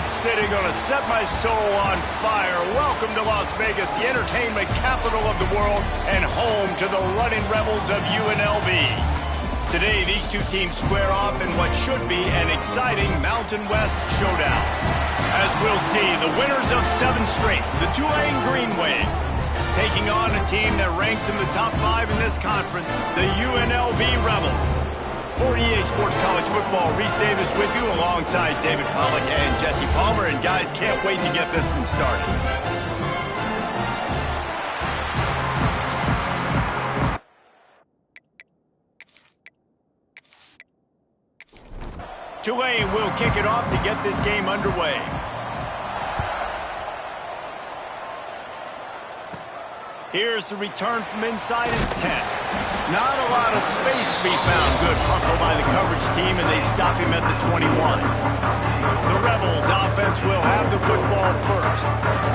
right, City, gonna set my soul on fire. Welcome to Las Vegas, the entertainment capital of the world and home to the running rebels of UNLV. Today, these two teams square off in what should be an exciting Mountain West showdown. As we'll see, the winners of 7 straight, the Tulane Green Wave, taking on a team that ranks in the top 5 in this conference, the UNLV Rebels. For EA Sports College Football, Reese Davis with you alongside David Pollack and Jesse Palmer. And guys, can't wait to get this one started. Tulane will kick it off to get this game underway. Here's the return from inside his 10. Not a lot of space to be found. Good hustle by the coverage team, and they stop him at the 21. The Rebels offense will have the football first.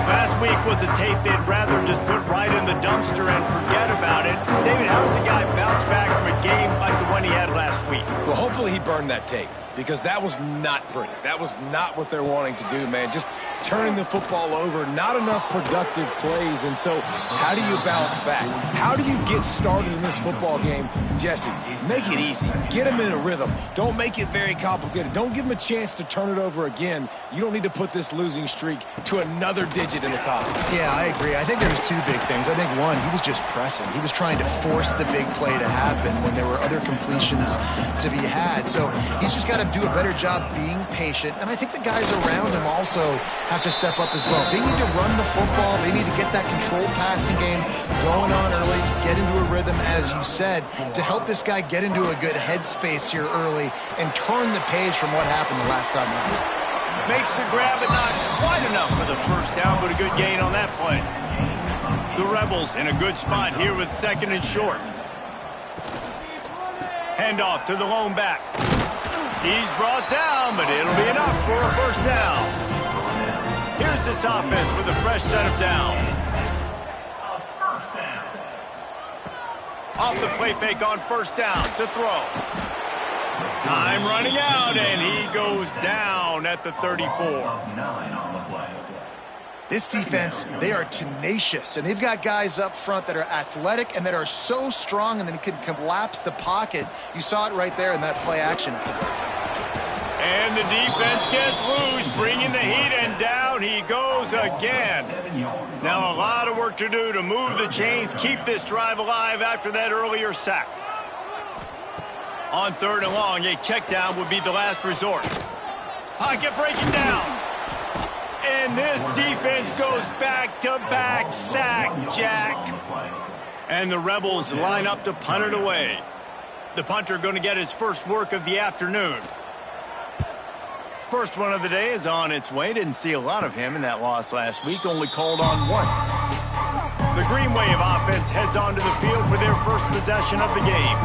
Last week was a tape they'd rather just put right in the dumpster and forget about it. David, how does a guy bounce back from a game like the one he had last week? Well, hopefully he burned that tape, because that was not pretty. That was not what they're wanting to do, man. Just turning the football over, not enough productive plays. And so how do you bounce back? How do you get started in this football game? Jesse, make it easy. Get him in a rhythm. Don't make it very complicated. Don't give him a chance to turn it over again. You don't need to put this losing streak to another digit in the column. Yeah, I agree. I think there's 2 big things. I think one, he was just pressing. He was trying to force the big play to happen when there were other completions to be had. So he's just got to do a better job being patient. And I think the guys around him also have to step up as well. They need to run the football. They need to get that controlled passing game going on early to get into a rhythm, as you said, to help this guy get into a good headspace here early and turn the page from what happened the last time around. Makes the grab, but not quite enough for the first down, but a good gain on that play. The Rebels in a good spot here with 2nd and short. Handoff to the lone back. He's brought down, but it'll be enough for a first down. Here's this offense with a fresh set of downs. Off the play fake on first down to throw. Time running out, and he goes down at the 34. This defense, they are tenacious, and they've got guys up front that are athletic and that are so strong and then can collapse the pocket. You saw it right there in that play action attempt. And the defense gets loose, bringing the heat, and down he goes again. Now a lot of work to do to move the chains, keep this drive alive after that earlier sack. On 3rd and long, a check down would be the last resort. Pocket breaking down. And this defense goes back-to-back sack, Jack. And the Rebels line up to punt it away. The punter going to get his first work of the afternoon. First one of the day is on its way. Didn't see a lot of him in that loss last week. Only called on once. The Green Wave offense heads onto the field for their first possession of the game.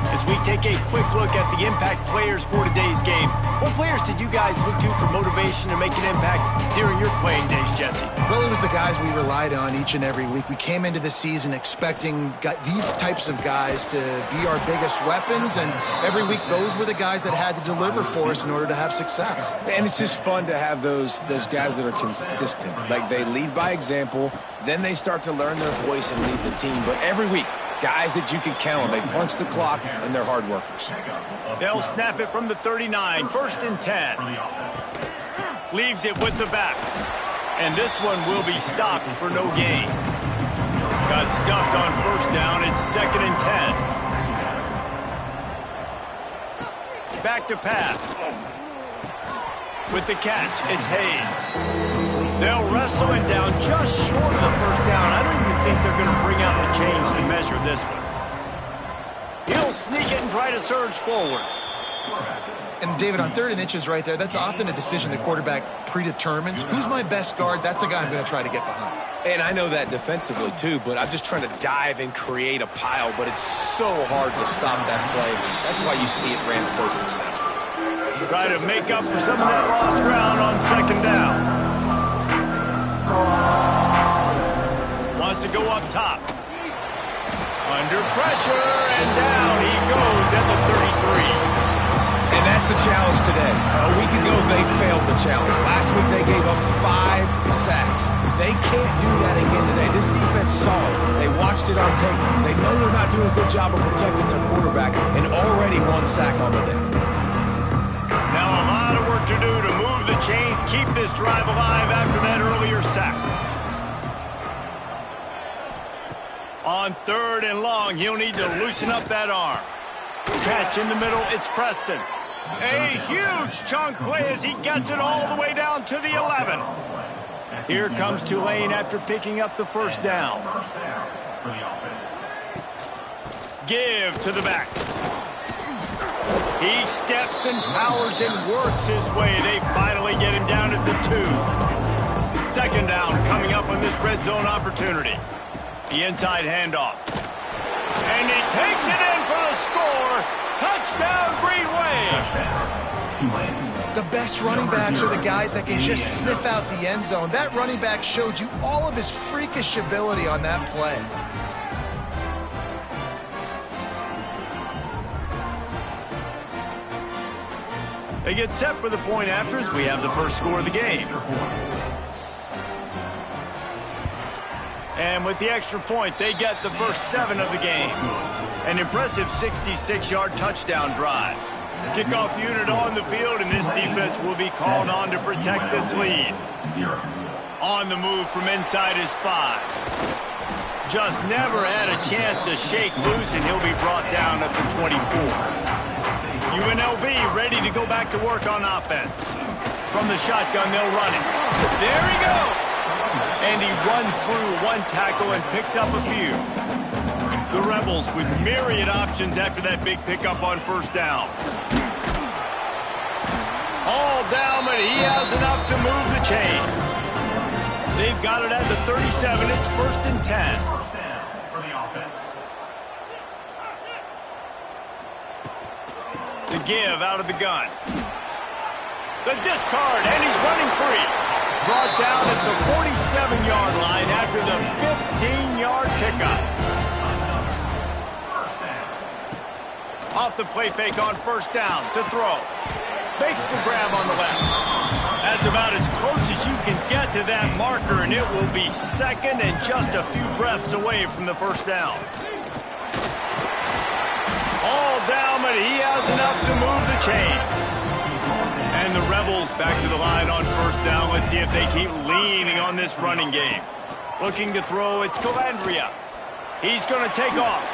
As we take a quick look at the impact players for today's game, what players did you guys look to for motivation to make an impact during your playing days, Jesse? Well, it was the guys we relied on each and every week. We came into the season expecting these types of guys to be our biggest weapons, and every week those were the guys that had to deliver for us in order to have success. And it's just fun to have those guys that are consistent. Like, they lead by example, then they start to learn their voice and lead the team. But every week, guys that you can count on. They punch the clock, and they're hard workers. They'll snap it from the 39, 1st and 10. Leaves it with the back. And this one will be stopped for no gain. Got stuffed on first down. It's 2nd and 10. Back to pass. With the catch, it's Hayes. They'll wrestle it down just short of the first down. I don't even think they're going to bring out the chains to measure this one. He'll sneak it and try to surge forward. And, David, on 3rd and inches right there, that's often a decision the quarterback predetermines. Who's my best guard? That's the guy I'm going to try to get behind. And I know that defensively, too, but I'm just trying to dive and create a pile, but it's so hard to stop that play. That's why you see it ran so successful. Try to make up for some of that lost ground on 2nd down. Wants to go up top. Under pressure, and down he goes at the 33. And that's What's the challenge today? A week ago, they failed the challenge. Last week, they gave up 5 sacks. They can't do that again today. This defense saw it. They watched it on tape. They know they're not doing a good job of protecting their quarterback, and already 1 sack on the day. Now a lot of work to do to move the chains, keep this drive alive after that earlier sack. On 3rd and long, he'll need to loosen up that arm. Catch in the middle, it's Preston. A huge chunk play as he gets it all the way down to the 11. Here comes Tulane after picking up the first down. Give to the back. He steps and powers and works his way. They finally get him down at the 2. 2nd down coming up on this red zone opportunity. The inside handoff. And he takes it in for the score. Touchdown, Green Wave. The best running backs are the guys that can just sniff out the end zone. That running back showed you all of his freakish ability on that play. They get set for the point after as we have the first score of the game. And with the extra point, they get the first 7 of the game. An impressive 66-yard touchdown drive. Kickoff unit on the field, and this defense will be called on to protect this lead. On the move from inside his 5. Just never had a chance to shake loose, and he'll be brought down at the 24. UNLV ready to go back to work on offense. From the shotgun, they'll run it. There he goes! And he runs through 1 tackle and picks up a few. The Rebels with myriad options after that big pickup on first down. All down, but he has enough to move the chains. They've got it at the 37. It's 1st and 10. The give out of the gun. The discard, and he's running free. Brought down at the 47-yard line after the 15-yard pickup. Off the play fake on first down to throw. Makes the grab on the left. That's about as close as you can get to that marker, and it will be 2nd and just a few breaths away from the first down. All down, but he has enough to move the chains. And the Rebels back to the line on first down. Let's see if they keep leaning on this running game. Looking to throw, it's Calandria. He's going to take off.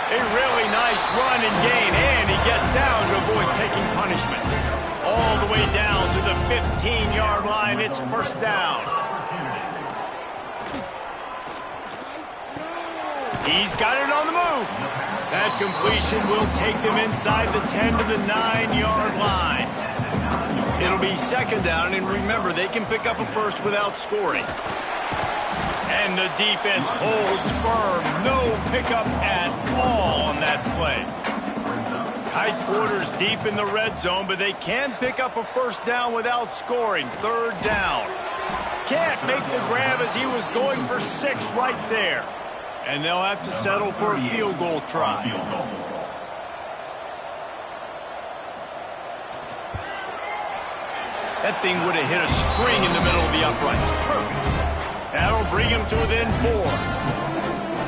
A really nice run and gain, and he gets down to avoid taking punishment. All the way down to the 15-yard line. It's first down. He's got it on the move. That completion will take them inside the 10 to the 9-yard line. It'll be 2nd down, and remember, they can pick up a first without scoring. And the defense holds firm. No pickup at all on that play. Tight quarters deep in the red zone, but they can pick up a first down without scoring. 3rd down. Can't make the grab as he was going for 6 right there. And they'll have to settle for a field goal try. That thing would have hit a string in the middle of the uprights. Perfect. That'll bring him to within 4.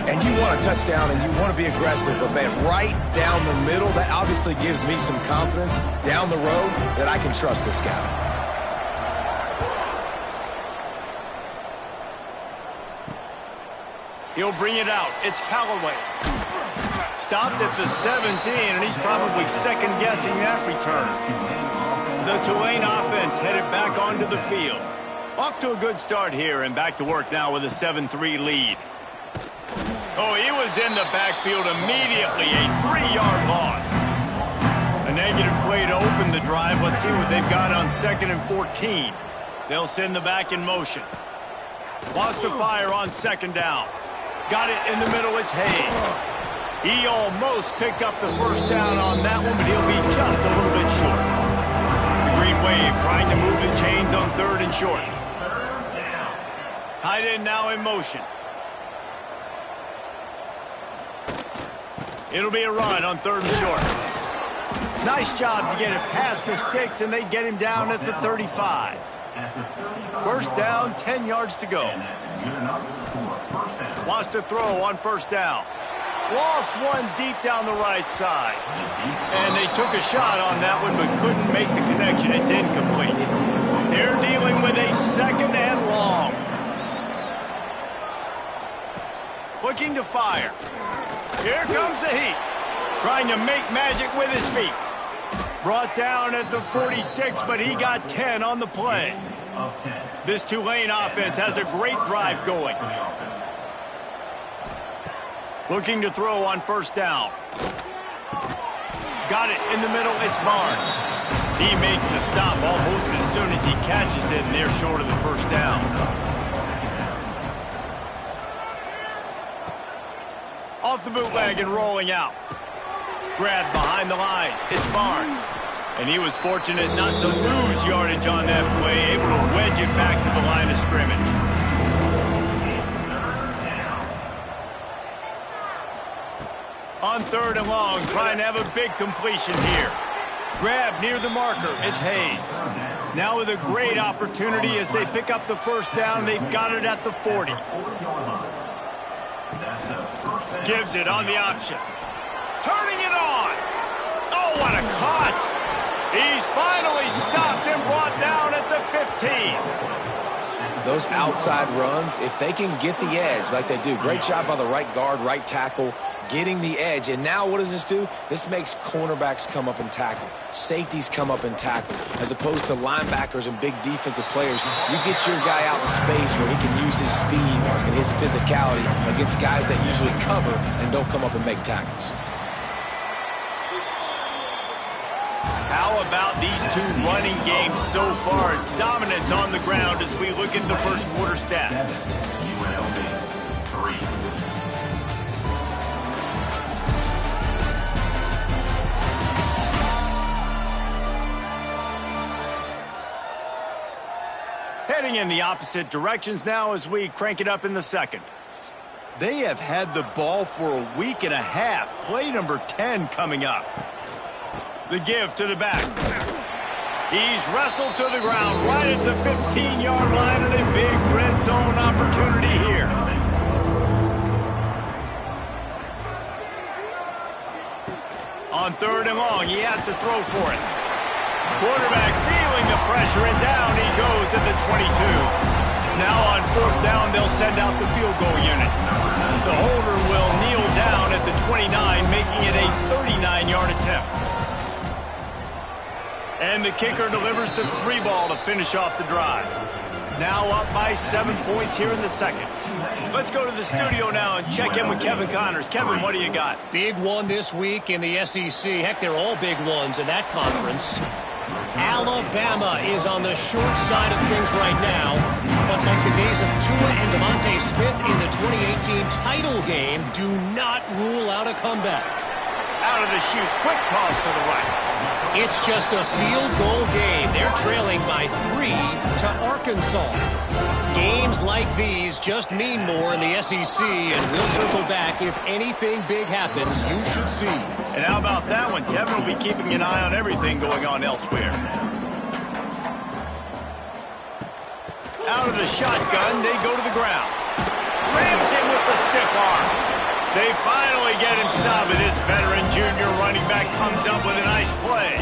And you want a touchdown and you want to be aggressive, but man, right down the middle, that obviously gives me some confidence down the road that I can trust this guy. He'll bring it out. It's Callaway. Stopped at the 17, and he's probably second-guessing that return. The Tulane offense headed back onto the field. Off to a good start here, and back to work now with a 7-3 lead. Oh, he was in the backfield immediately. A 3-yard loss. A negative play to open the drive. Let's see what they've got on 2nd and 14. They'll send the back in motion. Lost the fire on 2nd down. Got it in the middle. It's Hayes. He almost picked up the first down on that one, but he'll be just a little bit short. The Green Wave trying to move the chains on 3rd and short. Tight end now in motion. It'll be a run on 3rd and short. Nice job to get it past the sticks, and they get him down at the 35. First down, 10 yards to go. Lost a throw on first down. Lost one deep down the right side. And they took a shot on that one, but couldn't make the connection. It's incomplete. They're dealing with a second and long. Looking to fire. Here comes the heat. Trying to make magic with his feet. Brought down at the 46, but he got 10 on the play. This Tulane offense has a great drive going. Looking to throw on first down. Got it in the middle, it's Barnes. He makes the stop almost as soon as he catches it, and they're short of the first down. Off the bootleg and rolling out. Grabbed behind the line, it's Barnes. And he was fortunate not to lose yardage on that play, able to wedge it back to the line of scrimmage. On third and long, trying to have a big completion here. Grab near the marker, it's Hayes. Now with a great opportunity as they pick up the first down, they've got it at the 40. Gives it on the option. Turning it on. Oh, what a cut. He's finally stopped and brought down at the 15. Those outside runs, if they can get the edge like they do, great job by the right guard, right tackle, getting the edge. And now what does this do? This makes cornerbacks come up and tackle. Safeties come up and tackle. As opposed to linebackers and big defensive players, you get your guy out in space where he can use his speed and his physicality against guys that usually cover and don't come up and make tackles. How about these two running games so far? Dominance on the ground as we look at the first quarter stats. UNLV 3. Heading in the opposite directions now as we crank it up in the second. They have had the ball for a week and a half. Play number 10 coming up. The give to the back. He's wrestled to the ground right at the 15-yard line, and a big red zone opportunity here. On third and long, he has to throw for it. Quarterback feeling the pressure, and down he goes at the 22. Now on fourth down, they'll send out the field goal unit. The holder will kneel down at the 29, making it a 39-yard attempt. And the kicker delivers the 3-ball to finish off the drive. Now up by 7 points here in the second. Let's go to the studio now and check in with Kevin Connors. Kevin, what do you got? Big one this week in the SEC. Heck, they're all big ones in that conference. Alabama is on the short side of things right now. But like the days of Tua and Devontae Smith in the 2018 title game, do not rule out a comeback. Out of the chute, quick toss to the right. It's just a field goal game. They're trailing by 3 to Arkansas. Games like these just mean more in the SEC, and we'll circle back if anything big happens. You should see. And how about that one? Kevin will be keeping an eye on everything going on elsewhere. Out of the shotgun, they go to the ground. Rams him with the stiff arm. They finally get him stopped, and this veteran junior running back comes up with a nice play.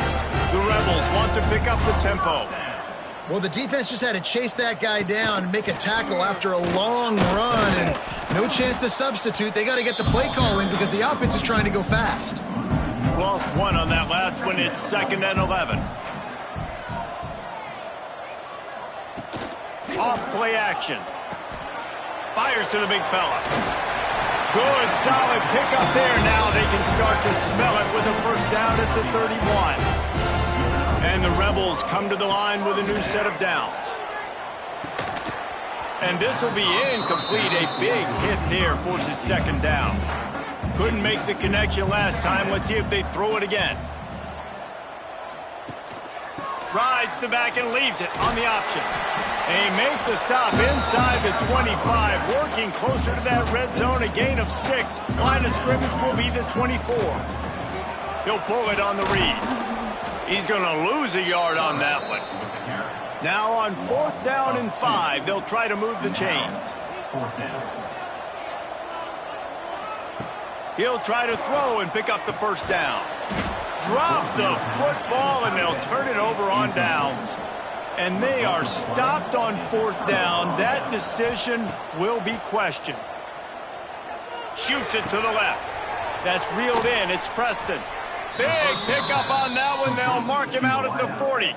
The Rebels want to pick up the tempo. Well, the defense just had to chase that guy down and make a tackle after a long run, and no chance to substitute. They got to get the play call in because the offense is trying to go fast. Lost one on that last one. It's 2nd and 11. Off play action. Fires to the big fella. Good, solid pickup there. Now they can start to smell it with a first down at the 31. And the Rebels come to the line with a new set of downs. And this will be incomplete. A big hit there forces second down. Couldn't make the connection last time. Let's see if they throw it again. Rides the back and leaves it on the option. They make the stop inside the 25, working closer to that red zone, a gain of 6. Line of scrimmage will be the 24. He'll pull it on the read. He's going to lose a yard on that one. Now on 4th down and 5, they'll try to move the chains. He'll try to throw and pick up the first down. Drop the football, and they'll turn it over on downs. And they are stopped on 4th down. That decision will be questioned. Shoots it to the left. That's reeled in. It's Preston. Big pickup on that one. They'll mark him out at the 40.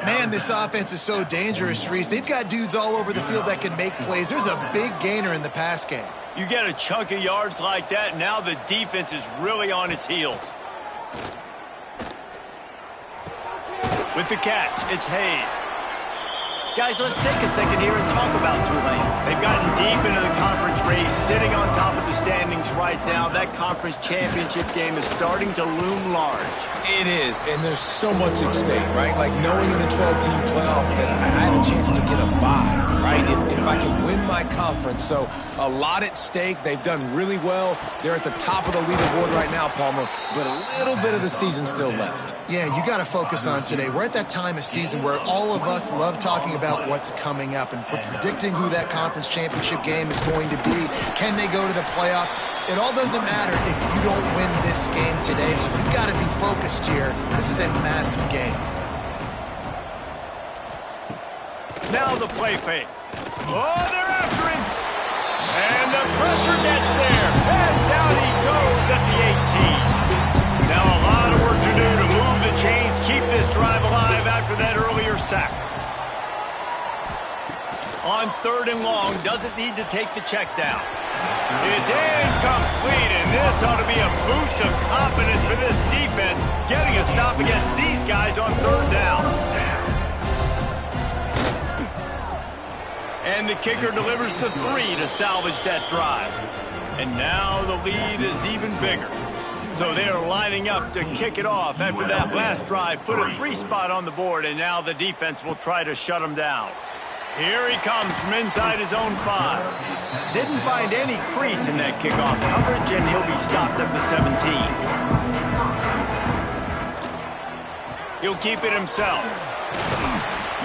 Man, this offense is so dangerous, Reese. They've got dudes all over the field that can make plays. There's a big gainer in the pass game. You get a chunk of yards like that, now the defense is really on its heels. With the catch, it's Hayes. Guys, let's take a second here and talk about Tulane. They've gotten deep into the conference race, sitting on top of the standings right now. That conference championship game is starting to loom large. It is, and there's so much at stake, right? Like knowing in the 12-team playoff that I had a chance to get a bye, right? If I can win my conference. So a lot at stake. They've done really well. They're at the top of the leaderboard right now, Palmer, but a little bit of the season still left. Yeah, you got to focus on today. We're at that time of season where all of us love talking about what's coming up and predicting who that conference championship game is going to be. Can they go to the playoff? It all doesn't matter if you don't win this game today, so you've got to be focused here. This is a massive game. Now the play fake. Oh, they're after him. And the pressure gets there. And down he goes at the 18. Now a lot of work to do to move the chains, keep this drive alive after that earlier sack. On 3rd and long, doesn't need to take the check down. It's incomplete, and this ought to be a boost of confidence for this defense, getting a stop against these guys on 3rd down. And the kicker delivers the 3 to salvage that drive. And now the lead is even bigger. So they are lining up to kick it off after that last drive. Put a 3 spot on the board, and now the defense will try to shut them down. Here he comes from inside his own 5. Didn't find any crease in that kickoff coverage, and he'll be stopped at the 17. He'll keep it himself.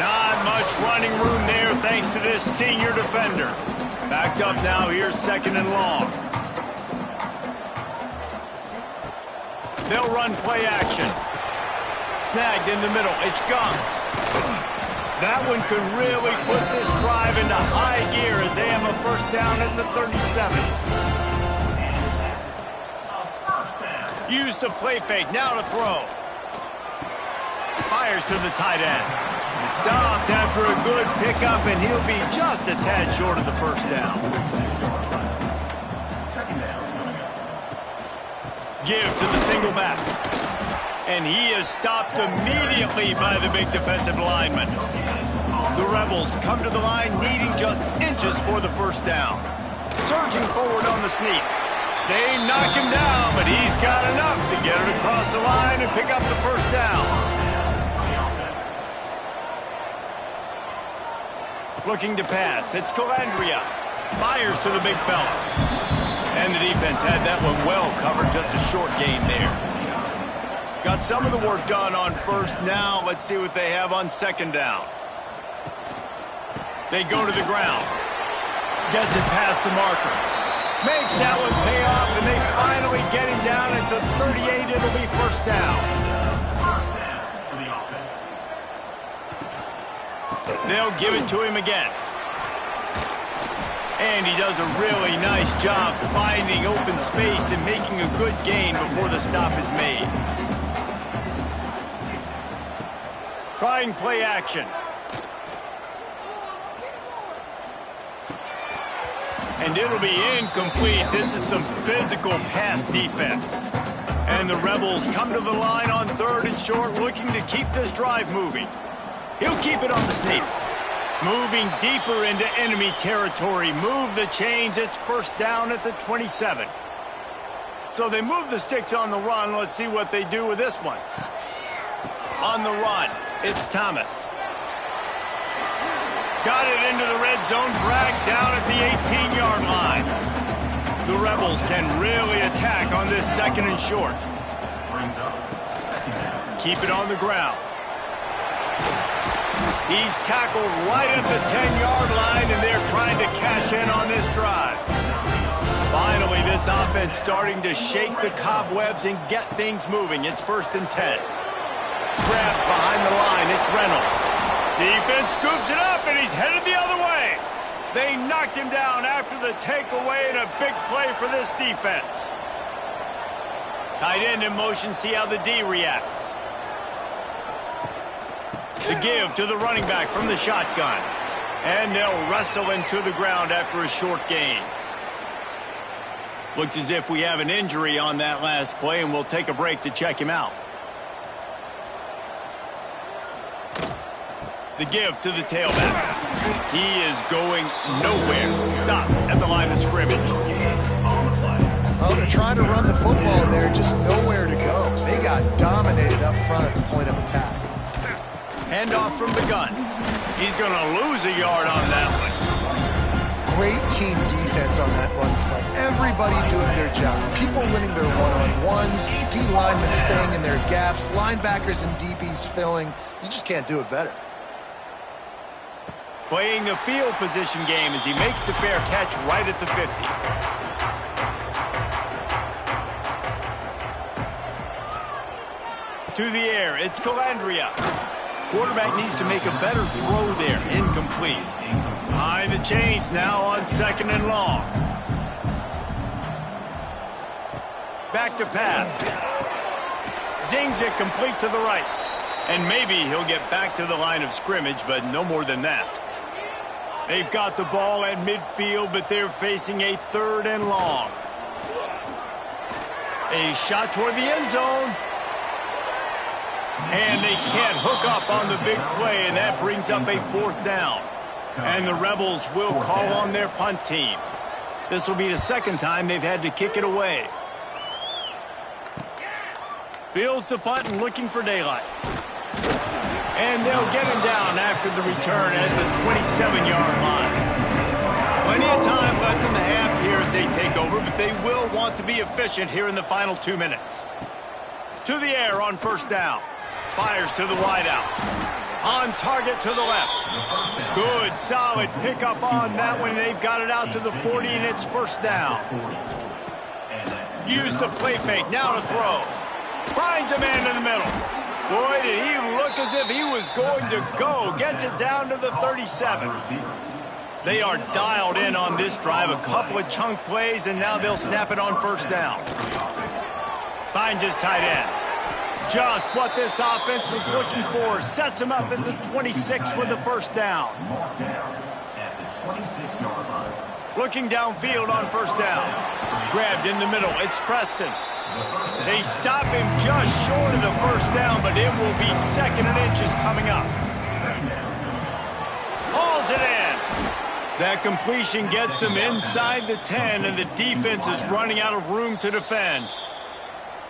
Not much running room there thanks to this senior defender. Backed up now, here's 2nd and long. They'll run play action. Snagged in the middle. It's Gums. That one could really put this drive into high gear as they have a 1st down at the 37. Use the play fake. Now to throw. Fires to the tight end. Stopped after a good pickup, and he'll be just a tad short of the 1st down. Give to the single back. And he is stopped immediately by the big defensive lineman. The Rebels come to the line needing just inches for the 1st down. Surging forward on the sneak. They knock him down, but he's got enough to get it across the line and pick up the 1st down. Looking to pass. It's Calandria. Fires to the big fella. And the defense had that one well covered. Just a short gain there. Got some of the work done on 1st. Now let's see what they have on 2nd down. They go to the ground. Gets it past the marker. Makes that one pay off, and they finally get him down at the 38. It'll be 1st down. They'll give it to him again. And he does a really nice job finding open space and making a good gain before the stop is made. Trying play action. And it'll be incomplete. This is some physical pass defense. And the Rebels come to the line on 3rd and short, looking to keep this drive moving. He'll keep it on the sneak. Moving deeper into enemy territory. Move the chains. It's 1st down at the 27. So they move the sticks on the run. Let's see what they do with this one. On the run, it's Thomas. Got it into the red zone, dragged down at the 18-yard line. The Rebels can really attack on this 2nd and short. keep it on the ground. He's tackled right at the 10-yard line, and they're trying to cash in on this drive. Finally, this offense starting to shake the cobwebs and get things moving. It's 1st and 10. Trapped behind the line, it's Reynolds. Defense scoops it up, and he's headed the other way. They knocked him down after the takeaway, and a big play for this defense. Tight end in motion, see how the D reacts. The give to the running back from the shotgun. And they'll wrestle him to the ground after a short gain. Looks as if we have an injury on that last play, and we'll take a break to check him out. The give to the tailback. He is going nowhere. Stop at the line of scrimmage. Well, they're trying to run the football there, just nowhere to go. They got dominated up front at the point of attack. Handoff from the gun. He's going to lose a yard on that one. Great team defense on that run play. Everybody doing their job. People winning their one-on-ones, D linemen staying in their gaps, linebackers and DBs filling. You just can't do it better. Playing the field position game as he makes the fair catch right at the 50. To the air, it's Calandria. Quarterback needs to make a better throw there. Incomplete. Behind the chains now on 2nd and long. Back to pass. Zings it complete to the right. And maybe he'll get back to the line of scrimmage, but no more than that. They've got the ball at midfield, but they're facing a 3rd and long. A shot toward the end zone. And they can't hook up on the big play, and that brings up a 4th down. And the Rebels will call on their punt team. This will be the 2nd time they've had to kick it away. Fields the punt and looking for daylight. And they'll get him down after the return at the 27-yard line. Plenty of time left in the half here as they take over, but they will want to be efficient here in the final 2 minutes. To the air on 1st down. Fires to the wideout. On target to the left. Good, solid pickup on that one. They've got it out to the 40, and it's 1st down. Use the play fake. Now to throw. Finds a man in the middle. Boy, did he look as if he was going to go. Gets it down to the 37. They are dialed in on this drive. A couple of chunk plays, and now they'll snap it on 1st down. Finds his tight end. Just what this offense was looking for. Sets him up at the 26 with the 1st down. Looking downfield on 1st down. Grabbed in the middle. It's Preston. They stop him just short of the 1st down, but it will be 2nd and inches coming up. Hauls it in. That completion gets them inside the 10, and the defense is running out of room to defend.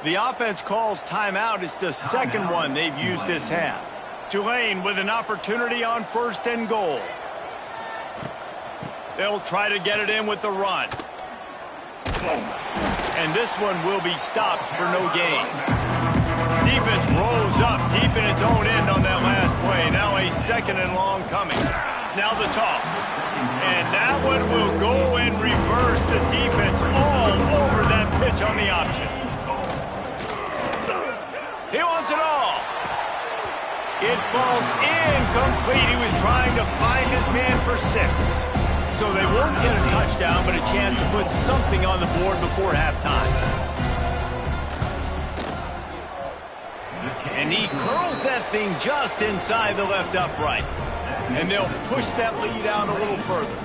The offense calls timeout. It's the 2nd one they've used this half. Tulane with an opportunity on 1st and goal. They'll try to get it in with the run. And this one will be stopped for no gain. Defense rolls up deep in its own end on that last play. Now a 2nd and long coming. Now the toss. And that one will go and reverse the defense all over that pitch on the option. He wants it all. It falls incomplete. He was trying to find his man for 6. So they won't get a touchdown, but a chance to put something on the board before halftime. And he curls that thing just inside the left upright. And they'll push that lead out a little further.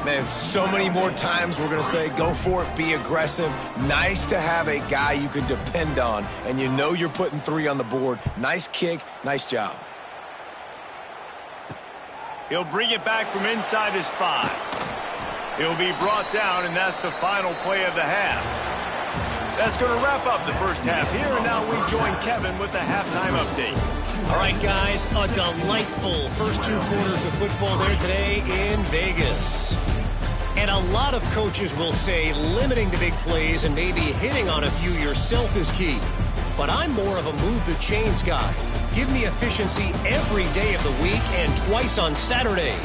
Man, so many more times we're going to say, go for it, be aggressive. Nice to have a guy you can depend on, and you know you're putting 3 on the board. Nice kick, nice job. He'll bring it back from inside his 5. He'll be brought down, and that's the final play of the half. That's going to wrap up the first half here, and now we join Kevin with the halftime update. All right, guys, a delightful first 2 quarters of football there today in Vegas. And a lot of coaches will say limiting the big plays and maybe hitting on a few yourself is key. but I'm more of a move the chains guy. Give me efficiency every day of the week and twice on Saturday.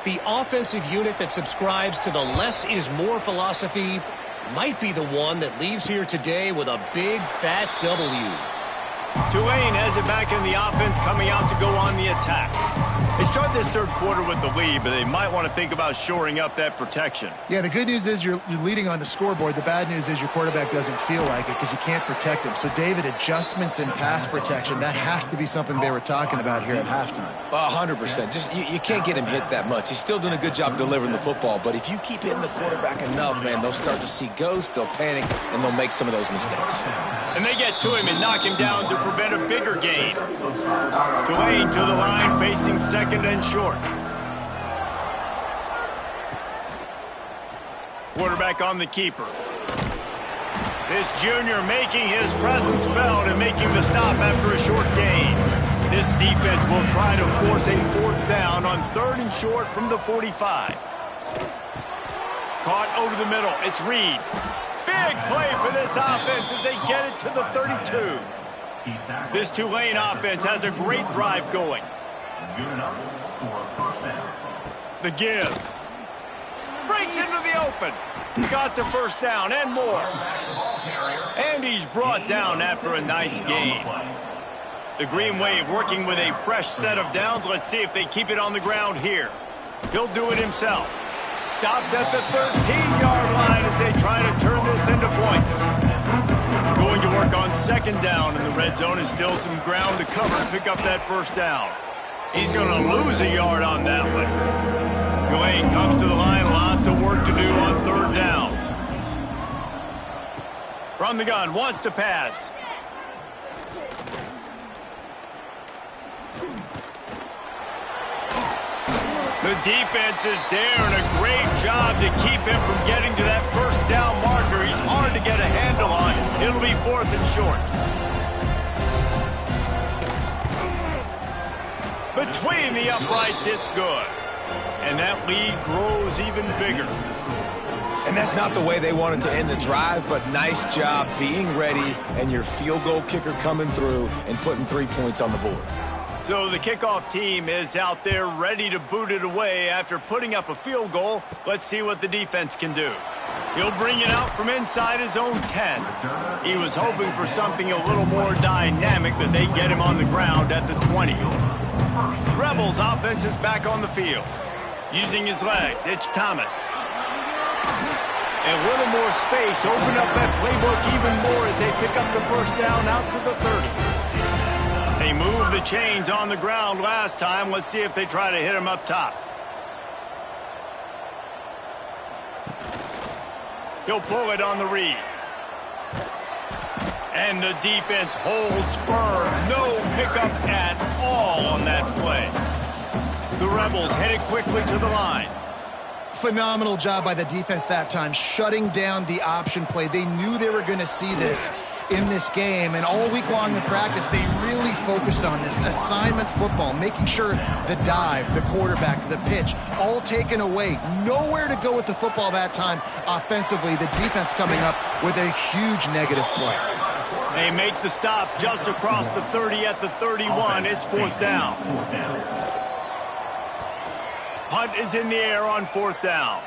The offensive unit that subscribes to the less is more philosophy might be the one that leaves here today with a big fat W. Tulane has it back in the offense, coming out to go on the attack. They start this third quarter with the lead, but they might want to think about shoring up that protection. Yeah, the good news is you're leading on the scoreboard. The bad news is your quarterback doesn't feel like it because you can't protect him. So, David, adjustments in pass protection, that has to be something they were talking about here at halftime. 100%. Just you can't get him hit that much. He's still doing a good job delivering the football, but if you keep hitting the quarterback enough, man, they'll start to see ghosts, they'll panic, and they'll make some of those mistakes. And they get to him and knock him down to prevent a bigger gain. Tulane to the line, facing second and short. Quarterback on the keeper. This junior making his presence felt and making the stop after a short gain. This defense will try to force a fourth down on third and short from the 45. Caught over the middle. It's Reed. Big play for this offense as they get it to the 32. This Tulane offense has a great drive going. The give. Breaks into the open. Got the first down and more. And he's brought down after a nice gain. The Green Wave working with a fresh set of downs. Let's see if they keep it on the ground here. He'll do it himself. Stopped at the 13-yard line as they try to turn this into points. Going to work on second down, and the red zone is still some ground to cover to pick up that first down. He's going to lose a yard on that one. Tulane comes to the line. Lots of work to do on third down. From the gun, wants to pass. The defense is there, and a great job to keep him from getting to that first down marker. He's hard to get a handle on. It'll be fourth and short. Between the uprights, it's good. And that lead grows even bigger. And that's not the way they wanted to end the drive, but nice job being ready and your field goal kicker coming through and putting 3 points on the board. So the kickoff team is out there ready to boot it away after putting up a field goal. Let's see what the defense can do. He'll bring it out from inside his own 10. He was hoping for something a little more dynamic, but they get him on the ground at the 20. Rebels offense is back on the field. Using his legs, it's Thomas. A little more space, open up that playbook even more as they pick up the first down out to the 30. They moved the chains on the ground last time. Let's see if they try to hit him up top. He'll pull it on the read. And the defense holds firm. No pickup at all on that play. The Rebels headed quickly to the line. Phenomenal job by the defense that time, shutting down the option play. They knew they were going to see this in this game, and all week long in practice, they really focused on this assignment football, making sure the dive, the quarterback, the pitch, all taken away. Nowhere to go with the football that time offensively. The defense coming up with a huge negative play. They make the stop just across the 30 at the 31. It's fourth down. Punt is in the air on fourth down.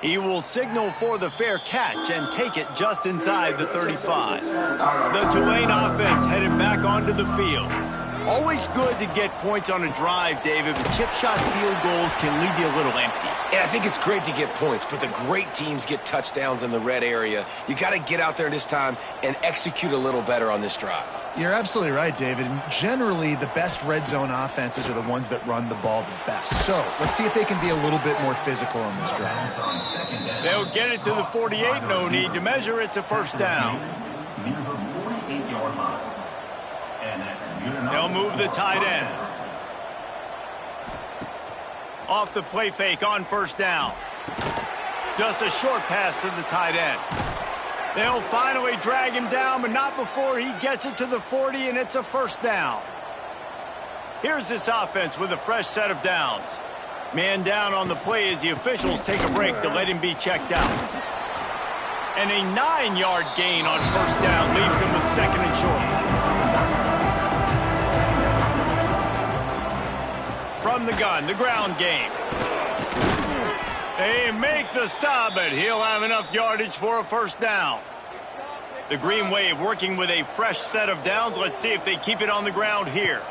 He will signal for the fair catch and take it just inside the 35. The Tulane offense headed back onto the field. Always good to get points on a drive, David, but chip shot field goals can leave you a little empty. And I think it's great to get points, but the great teams get touchdowns in the red area. You got to get out there this time and execute a little better on this drive. You're absolutely right, David. And generally, the best red zone offenses are the ones that run the ball the best. So let's see if they can be a little bit more physical on this drive. They'll get it to the 48. No need to measure. It's a first down. They'll move the tight end. Off the play fake on first down. Just a short pass to the tight end. They'll finally drag him down, but not before he gets it to the 40, and it's a first down. Here's this offense with a fresh set of downs. Man down on the play as the officials take a break to let him be checked out. And a 9-yard gain on first down leaves them with second and short. From the gun, the ground game. They make the stop, but he'll have enough yardage for a first down. The Green Wave working with a fresh set of downs. Let's see if they keep it on the ground here.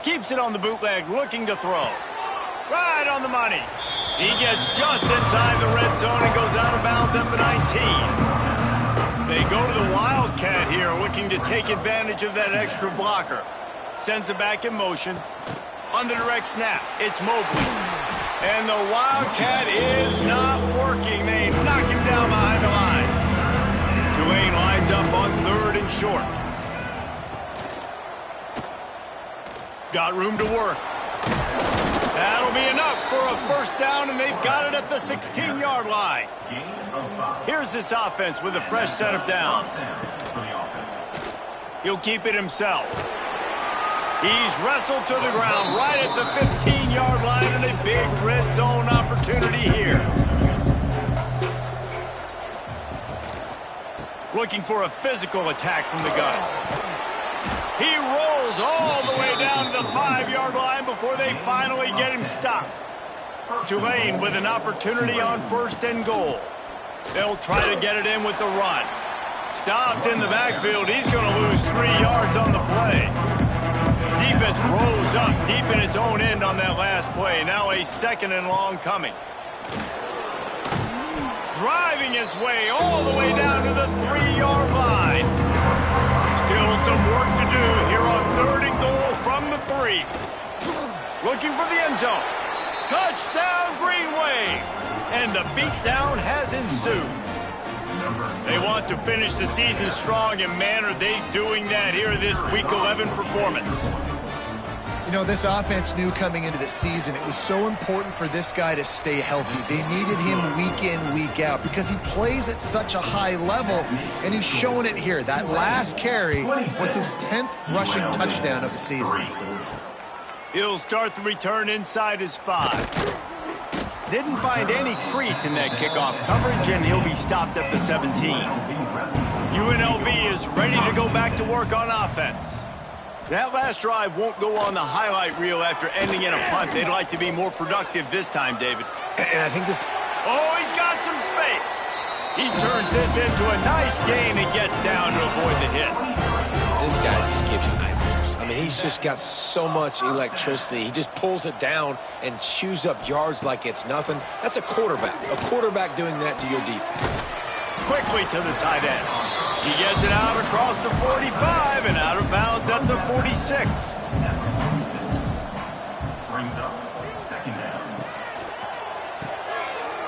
Keeps it on the bootleg, looking to throw. Right on the money. He gets just inside the red zone and goes out of bounds at the 19. They go to the Wildcat here, looking to take advantage of that extra blocker. Sends it back in motion. On the direct snap, it's Mobley. And the Wildcat is not working. They knock him down behind the line. Tulane lines up on third and short. Got room to work. That'll be enough for a first down, and they've got it at the 16-yard line. Here's this offense with a fresh set of downs. He'll keep it himself. He's wrestled to the ground right at the 15-yard line, and a big red zone opportunity here. Looking for a physical attack from the gun. He rolls all the way down to the 5-yard line before they finally get him stopped. Tulane with an opportunity on first and goal. They'll try to get it in with the run. Stopped in the backfield. He's going to lose 3 yards on the play. Defense rose up deep in its own end on that last play. Now a second and long coming. Driving his way all the way down to the 3-yard line. Still some work to do here on third and goal from the 3. Looking for the end zone. Touchdown, Green Wave. And the beatdown has ensued. They want to finish the season strong, and man, are they doing that here this Week 11 performance. You know, this offense knew coming into the season it was so important for this guy to stay healthy. They needed him week in, week out because he plays at such a high level, and he's showing it here. That last carry was his 10th rushing touchdown of the season. He'll start the return inside his 5. Didn't find any crease in that kickoff coverage, and he'll be stopped at the 17. UNLV is ready to go back to work on offense. That last drive won't go on the highlight reel after ending in a punt. They'd like to be more productive this time, David. And I think this... Oh, he's got some space. He turns this into a nice gain and gets down to avoid the hit. This guy just gives you nightmares. I mean, he's just got so much electricity. He just pulls it down and chews up yards like it's nothing. That's a quarterback. A quarterback doing that to your defense. Quickly to the tight end. He gets it out across the 45 and out of bounds at the 46.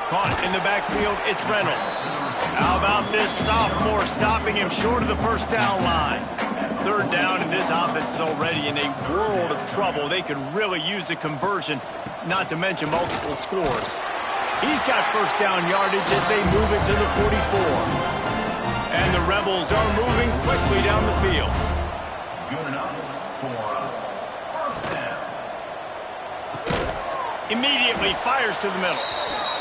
Caught in the backfield, it's Reynolds. How about this sophomore stopping him short of the first down line? Third down, and this offense is already in a world of trouble. They could really use a conversion, not to mention multiple scores. He's got first down yardage as they move it to the 44. And the Rebels are moving quickly down the field. Good enough for first down. Immediately fires to the middle.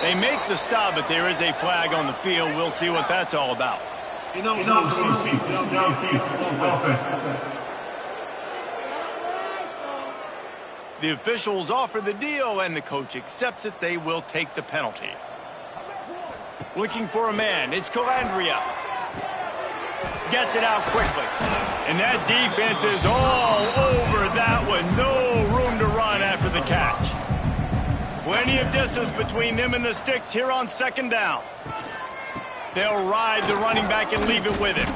They make the stop, but there is a flag on the field. We'll see what that's all about. The officials offer the deal, and the coach accepts it. They will take the penalty. Looking for a man. It's Calandria. Gets it out quickly. And that defense is all over that one. No room to run after the catch. Plenty of distance between them and the sticks here on second down. They'll ride the running back and leave it with him.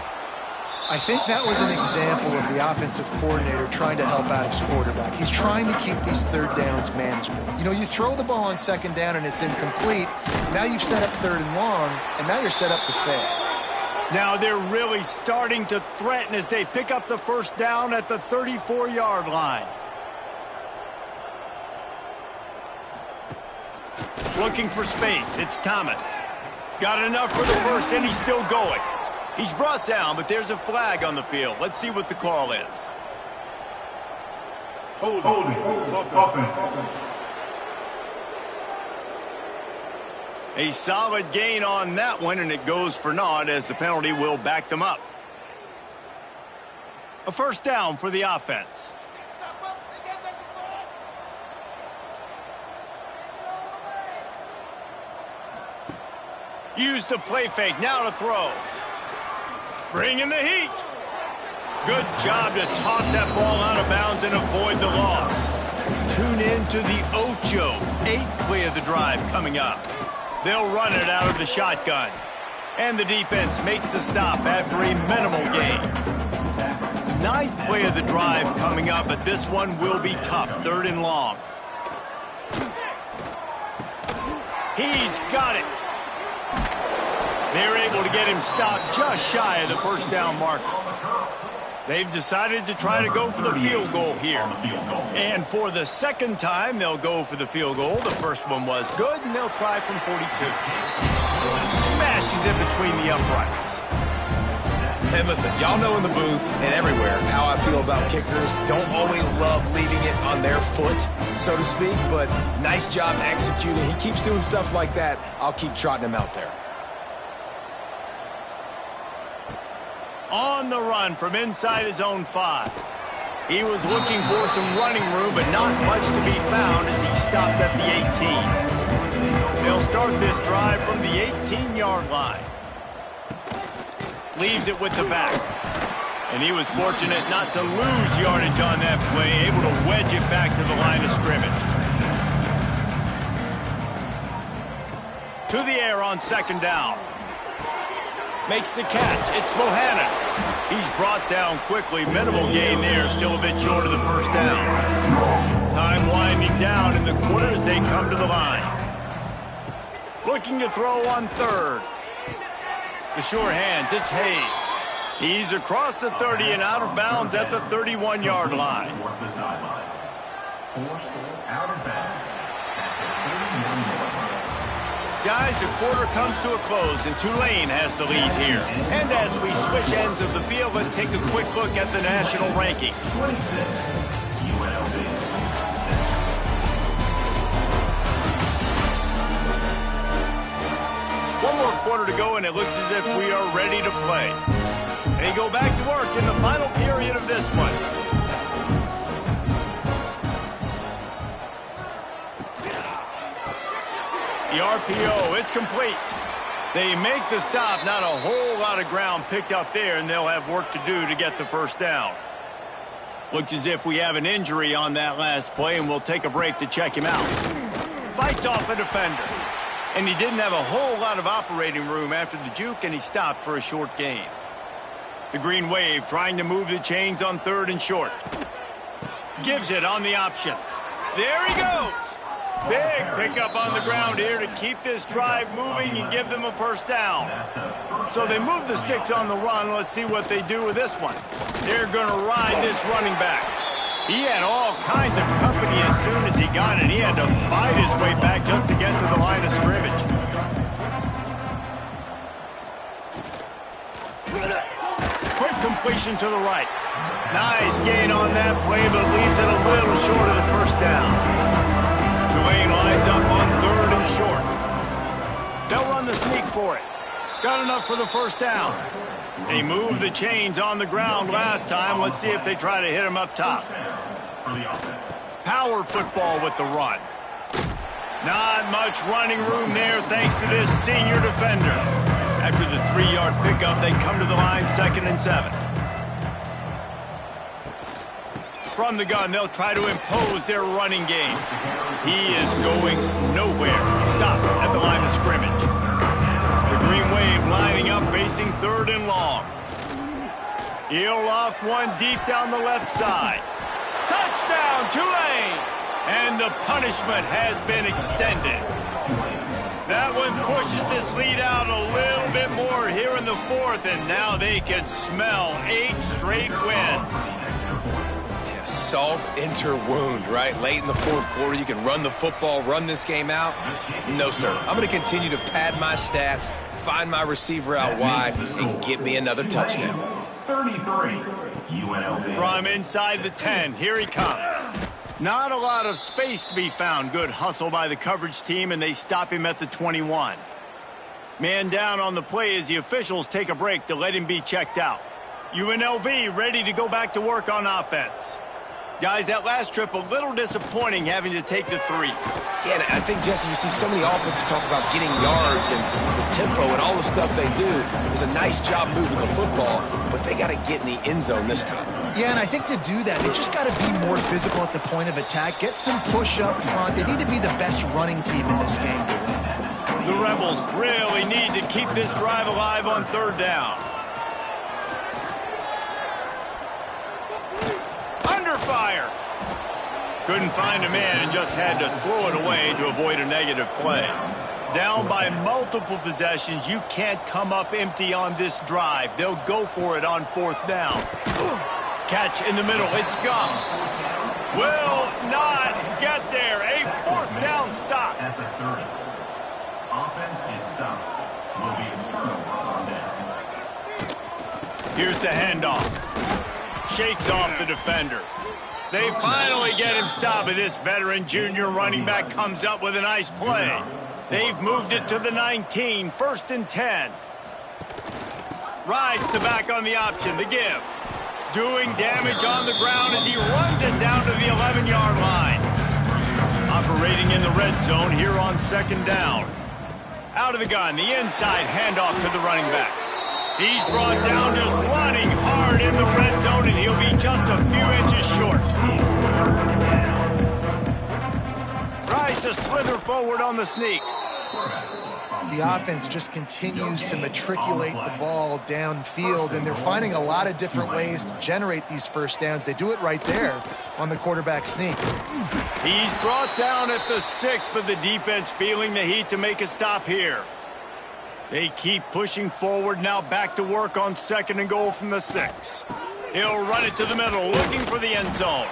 I think that was an example of the offensive coordinator trying to help out his quarterback. He's trying to keep these third downs manageable. You know, you throw the ball on second down and it's incomplete. Now you've set up third and long, and now you're set up to fail. Now they're really starting to threaten as they pick up the first down at the 34-yard line. Looking for space. It's Thomas. Got enough for the first, and he's still going. He's brought down, but there's a flag on the field. Let's see what the call is. Holding. A solid gain on that one, and it goes for naught as the penalty will back them up. A first down for the offense. Use the play fake, now to throw. Bring in the heat. Good job to toss that ball out of bounds and avoid the loss. Tune in to the Ocho, 8th play of the drive coming up. They'll run it out of the shotgun. And the defense makes the stop after a minimal gain. 9th play of the drive coming up, but this one will be tough, 3rd and long. He's got it. They're able to get him stopped just shy of the first down marker. They've decided to try to go for the field goal here. And for the second time, they'll go for the field goal. The first one was good, and they'll try from 42. Smashes it between the uprights. And listen, y'all know in the booth and everywhere how I feel about kickers. Don't always love leaving it on their foot, so to speak, but nice job executing. He keeps doing stuff like that. I'll keep trotting him out there. On the run from inside his own 5. He was looking for some running room, but not much to be found as he stopped at the 18. They'll start this drive from the 18-yard line. Leaves it with the back. And he was fortunate not to lose yardage on that play, able to wedge it back to the line of scrimmage. To the air on second down. Makes the catch. It's Bohannon. He's brought down quickly. Minimal gain there. Still a bit short of the first down. Time winding down in the quarter as they come to the line. Looking to throw on 3rd. The sure hands. It's Hayes. He's across the 30 and out of bounds at the 31-yard line. Forced out of bounds at the 31-yard line. Guys, the quarter comes to a close, and Tulane has the lead here. And as we switch ends of the field, let's take a quick look at the national rankings. 26, UNLV. One more quarter to go, and it looks as if we are ready to play. They go back to work in the final period of this one. The RPO, it's complete. They make the stop. Not a whole lot of ground picked up there, and they'll have work to do to get the first down. Looks as if we have an injury on that last play, and we'll take a break to check him out. Fights off a defender. And he didn't have a whole lot of operating room after the juke, and he stopped for a short gain. The Green Wave trying to move the chains on 3rd and short. Gives it on the option. There he goes. Big pickup on the ground here to keep this drive moving and give them a first down. So they move the sticks on the run. Let's see what they do with this one. They're going to ride this running back. He had all kinds of company as soon as he got it. He had to fight his way back just to get to the line of scrimmage. Quick completion to the right. Nice gain on that play, but leaves it a little short of the first down. Tulane lines up on 3rd and short. They'll run the sneak for it. Got enough for the first down. They moved the chains on the ground last time. Let's see if they try to hit him up top. Power football with the run. Not much running room there thanks to this senior defender. After the 3-yard pickup, they come to the line 2nd and 7. From the gun, they'll try to impose their running game. He is going nowhere. Stop at the line of scrimmage. The Green Wave lining up, facing 3rd and long. He'll loft one deep down the left side. Touchdown, Tulane! And the punishment has been extended. That one pushes this lead out a little bit more here in the 4th, and now they can smell 8 straight wins. Salt enter wound, right? Late in the 4th quarter, you can run the football, run this game out. No, sir. I'm going to continue to pad my stats, find my receiver out wide, and get me another touchdown. 33, UNLV. From inside the 10, here he comes. Not a lot of space to be found. Good hustle by the coverage team, and they stop him at the 21. Man down on the play as the officials take a break to let him be checked out. UNLV ready to go back to work on offense. Guys, that last trip a little disappointing having to take the 3. Yeah, and I think, Jesse, you see so many offenses talk about getting yards and the tempo and all the stuff they do. It was a nice job moving the football, but they got to get in the end zone this time. Yeah, and I think to do that, they just got to be more physical at the point of attack, get some push up front. They need to be the best running team in this game to win. The Rebels really need to keep this drive alive on 3rd down. Under fire. Couldn't find a man and just had to throw it away to avoid a negative play. Down by multiple possessions, you can't come up empty on this drive. They'll go for it on 4th down. Catch in the middle. It's Gums. Will not get there. A 4th down stop. At the 30. Offense is stopped. Will be a turnover on downs. Here's the handoff. Shakes off the defender. They finally get him stopped, and this veteran junior running back comes up with a nice play. They've moved it to the 19, 1st and 10. Rides the back on the option, the give. Doing damage on the ground as he runs it down to the 11-yard line. Operating in the red zone here on 2nd down. Out of the gun, the inside handoff to the running back. He's brought down just running hard in the red zone, and he'll be just a few inches short. Tries to slither forward on the sneak. The offense just continues to matriculate the ball downfield, and they're finding a lot of different ways to generate these 1st downs. They do it right there on the quarterback sneak. He's brought down at the 6, but the defense feeling the heat to make a stop here. They keep pushing forward, now back to work on 2nd and goal from the 6. He'll run it to the middle, looking for the end zone.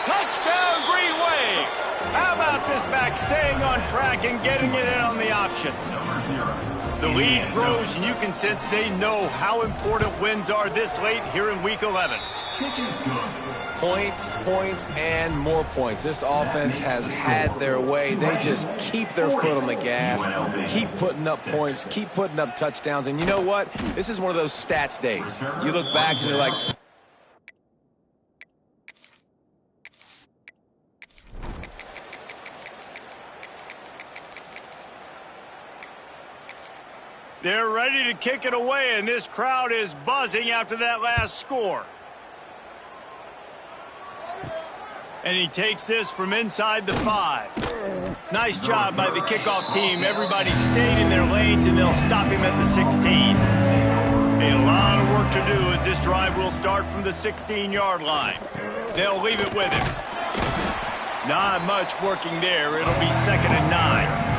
Touchdown, Green Wave! How about this back staying on track and getting it in on the option? The lead grows, and you can sense they know how important wins are this late here in Week 11. Points, points, and more points. This offense has had their way. They just keep their foot on the gas, keep putting up points, keep putting up touchdowns. And you know what? This is one of those stats days. You look back and you're like, they're ready to kick it away, and this crowd is buzzing after that last score. And he takes this from inside the 5. Nice job by the kickoff team. Everybody stayed in their lanes, and they'll stop him at the 16. A lot of work to do as this drive will start from the 16-yard line. They'll leave it with him. Not much working there. It'll be 2nd and 9.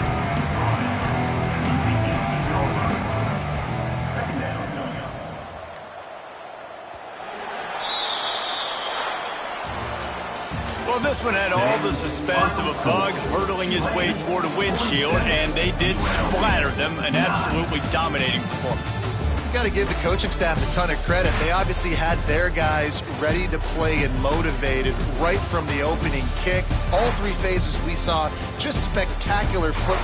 Well, this one had all the suspense of a bug hurtling his way toward a windshield, and they did splatter them. An absolutely dominating performance. You got to give the coaching staff a ton of credit. They obviously had their guys ready to play and motivated right from the opening kick. All 3 phases we saw just spectacular football.